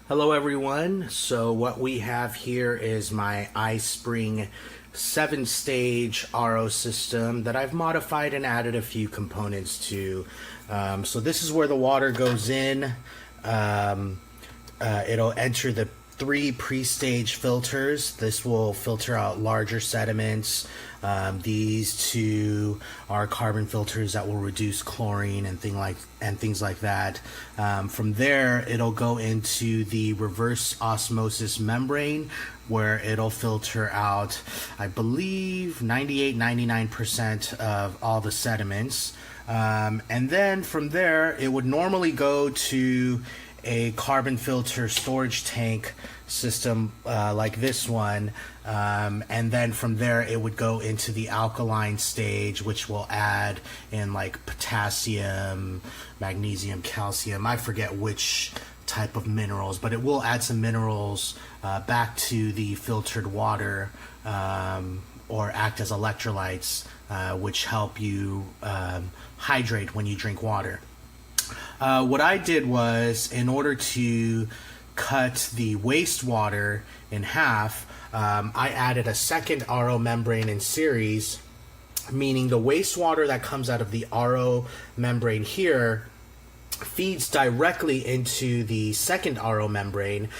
Hello everyone. So what we have here is my iSpring 7-stage RO system that I've modified and added a few components to. So this is where the water goes in. It'll enter the 3 pre-stage filters. This will filter out larger sediments. These 2 are carbon filters that will reduce chlorine and things like that. From there, it'll go into the reverse osmosis membrane, where it'll filter out, I believe, 98-99% of all the sediments. And then from there, it would normally go to a carbon filter storage tank system like this one, and then from there it would go into the alkaline stage, which will add in like potassium, magnesium, calcium. I forget which type of minerals, but it will add some minerals back to the filtered water, or act as electrolytes, which help you hydrate when you drink water. What I did was, in order to cut the wastewater in half, I added a second RO membrane in series, meaning the wastewater that comes out of the RO membrane here feeds directly into the second RO membrane.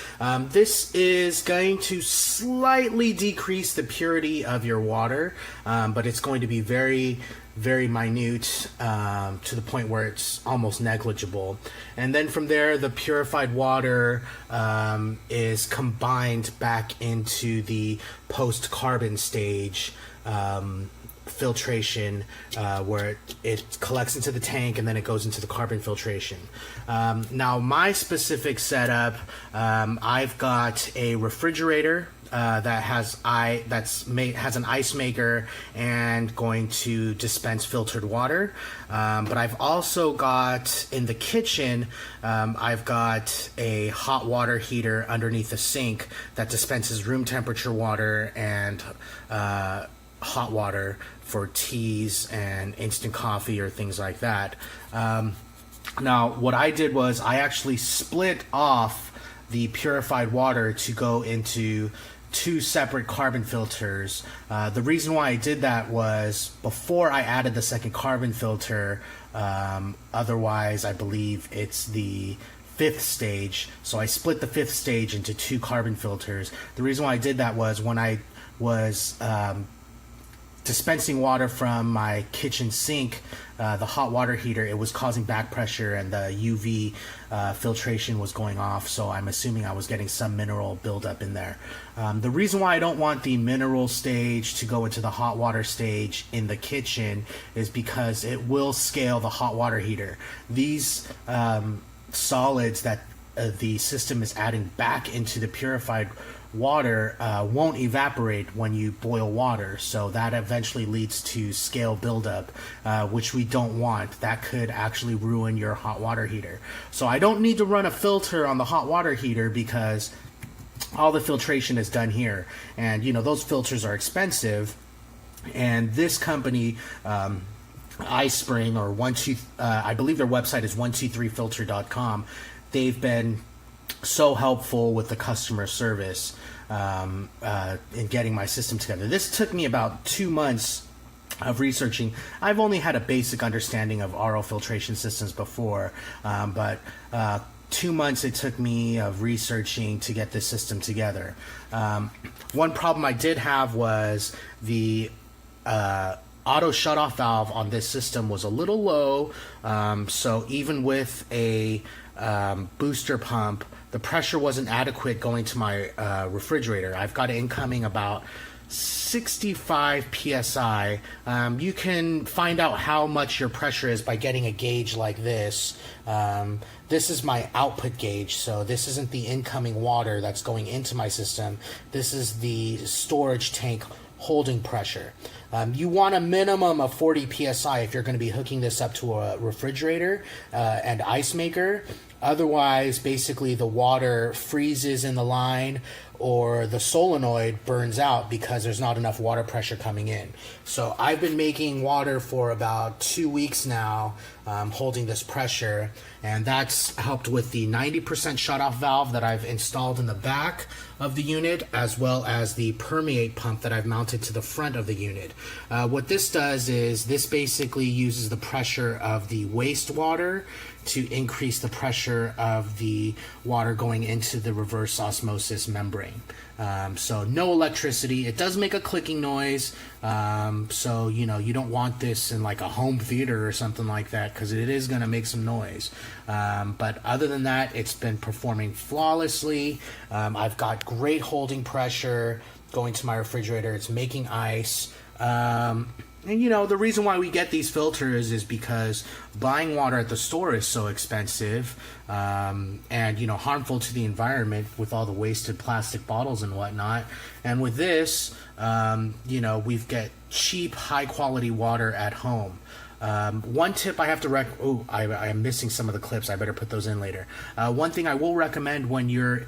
This is going to slightly decrease the purity of your water, but it's going to be very minute, to the point where it's almost negligible. And then from there, the purified water is combined back into the post-carbon stage filtration, where it collects into the tank and then it goes into the carbon filtration. Now, my specific setup, I've got a refrigerator that has an ice maker and going to dispense filtered water. But I've also got in the kitchen, I've got a hot water heater underneath the sink that dispenses room temperature water and hot water for teas and instant coffee or things like that. Now, what I did was I actually split off the purified water to go into 2 separate carbon filters. The reason why I did that was before I added the second carbon filter. Otherwise, I believe it's the 5th stage. So I split the 5th stage into 2 carbon filters. The reason why I did that was when I was dispensing water from my kitchen sink, the hot water heater, it was causing back pressure and the UV filtration was going off, so I'm assuming I was getting some mineral buildup in there. The reason why I don't want the mineral stage to go into the hot water stage in the kitchen is because it will scale the hot water heater. These solids that the system is adding back into the purified water won't evaporate when you boil water, so that eventually leads to scale buildup, which we don't want. That could actually ruin your hot water heater. So I don't need to run a filter on the hot water heater because all the filtration is done here, and those filters are expensive. And this company, iSpring, or I believe their website is 123filter.com. They've been so helpful with the customer service in getting my system together. This took me about 2 months of researching. I've only had a basic understanding of RO filtration systems before, but 2 months it took me of researching to get this system together. One problem I did have was the auto shutoff valve on this system was a little low, so even with a booster pump, the pressure wasn't adequate going to my refrigerator. I've got incoming about 65 psi. You can find out how much your pressure is by getting a gauge like this. This is my output gauge, so this isn't the incoming water that's going into my system. This is the storage tank holding pressure. You want a minimum of 40 psi if you're going to be hooking this up to a refrigerator and ice maker. Otherwise, basically the water freezes in the line or the solenoid burns out because there's not enough water pressure coming in. So I've been making water for about 2 weeks now, holding this pressure, and that's helped with the 90% shutoff valve that I've installed in the back of the unit, as well as the permeate pump that I've mounted to the front of the unit. What this does is this basically uses the pressure of the wastewater to increase the pressure of the water going into the reverse osmosis membrane. So no electricity. It does make a clicking noise, so you know, you don't want this in like a home theater or something like that, because it is going to make some noise. But other than that, it's been performing flawlessly. I've got great holding pressure going to my refrigerator. It's making ice. And you know, the reason why we get these filters is because buying water at the store is so expensive, and you know, harmful to the environment with all the wasted plastic bottles and whatnot. And with this, you know, we've got cheap, high quality water at home. One tip I have to I'm missing some of the clips. I better put those in later. One thing I will recommend when you're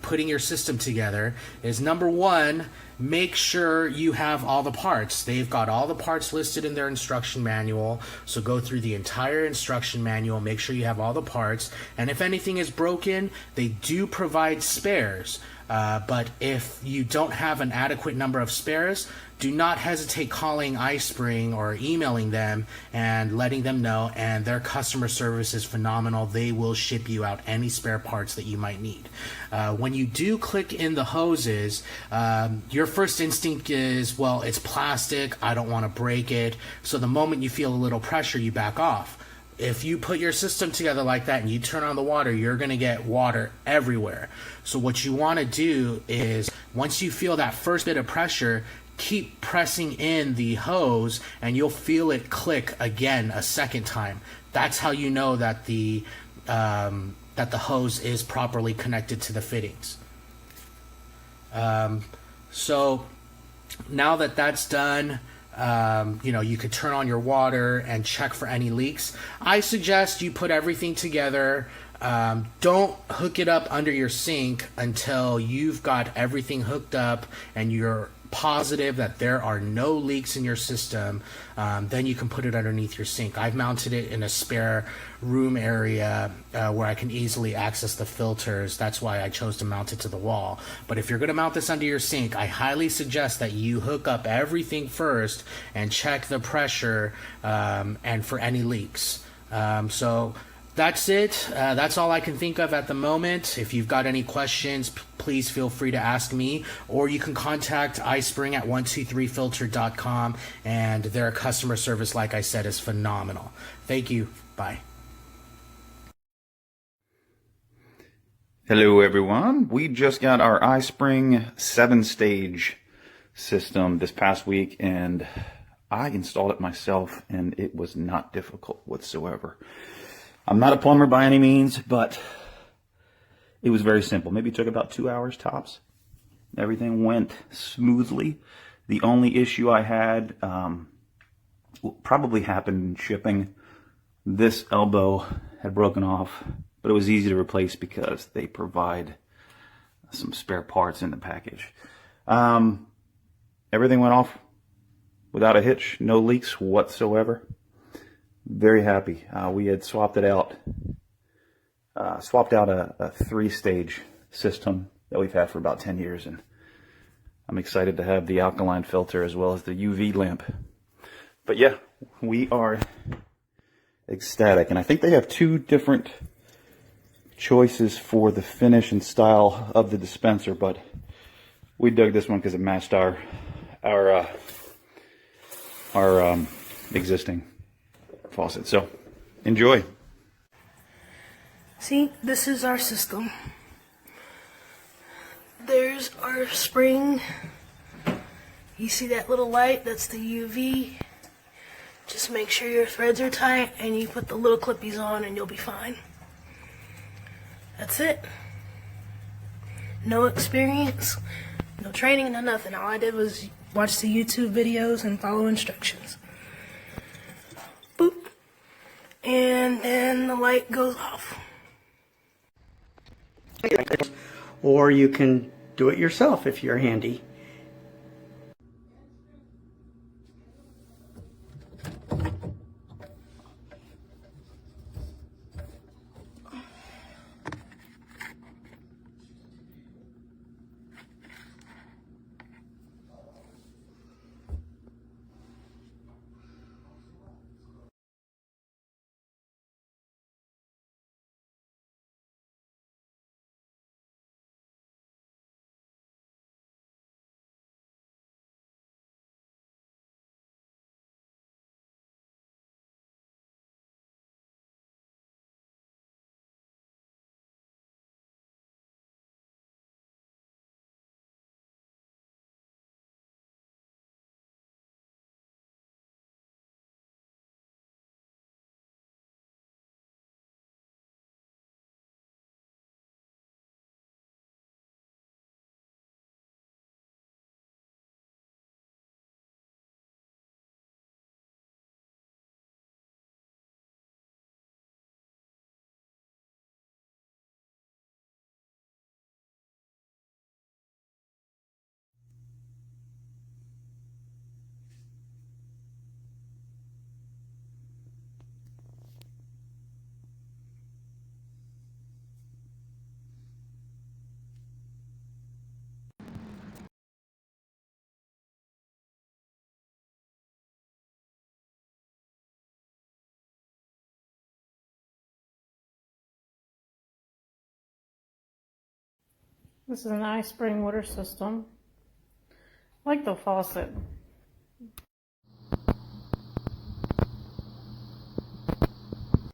putting your system together is, number one, make sure you have all the parts. They've got all the parts listed in their instruction manual, so go through the entire instruction manual, make sure you have all the parts, and if anything is broken, they do provide spares. But if you don't have an adequate number of spares, do not hesitate calling iSpring or emailing them and letting them know, and their customer service is phenomenal. They will ship you out any spare parts that you might need. When you do click in the hoses, your first instinct is, well, it's plastic, I don't want to break it. So the moment you feel a little pressure, you back off. If you put your system together like that and you turn on the water, you're going to get water everywhere. So what you want to do is, once you feel that first bit of pressure, keep pressing in the hose and you'll feel it click again a second time. That's how you know that the hose is properly connected to the fittings. So now that that's done, you know, you could turn on your water and check for any leaks. I suggest you put everything together. Don't hook it up under your sink until you've got everything hooked up and you're positive that there are no leaks in your system. Then you can put it underneath your sink. I've mounted it in a spare room area where I can easily access the filters. That's why I chose to mount it to the wall. But if you're going to mount this under your sink, I highly suggest that you hook up everything first and check the pressure and for any leaks. So that's it. That's all I can think of at the moment. If you've got any questions, please feel free to ask me, or you can contact iSpring at 123filter.com, and their customer service, like I said, is phenomenal. Thank you. Bye. Hello everyone. We just got our iSpring 7-stage system this past week, and I installed it myself, and it was not difficult whatsoever. I'm not a plumber by any means, but it was very simple. Maybe it took about 2 hours tops. Everything went smoothly. The only issue I had probably happened in shipping. This elbow had broken off, but it was easy to replace because they provide some spare parts in the package. Everything went off without a hitch, no leaks whatsoever. Very happy. We had swapped out a 3-stage system that we've had for about 10 years, and I'm excited to have the alkaline filter as well as the UV lamp. But yeah, we are ecstatic, and I think they have 2 different choices for the finish and style of the dispenser, but we dug this one because it matched our existing faucet. So enjoy. See, this is our system. There's our spring. You see that little light? That's the UV. Just make sure your threads are tight and you put the little clippies on and you'll be fine. That's it. No experience, no training, no nothing. All I did was watch the YouTube videos and follow instructions. Boop. And then the light goes off. or you can do it yourself if you're handy. This is an iSpring water system. I like the faucet.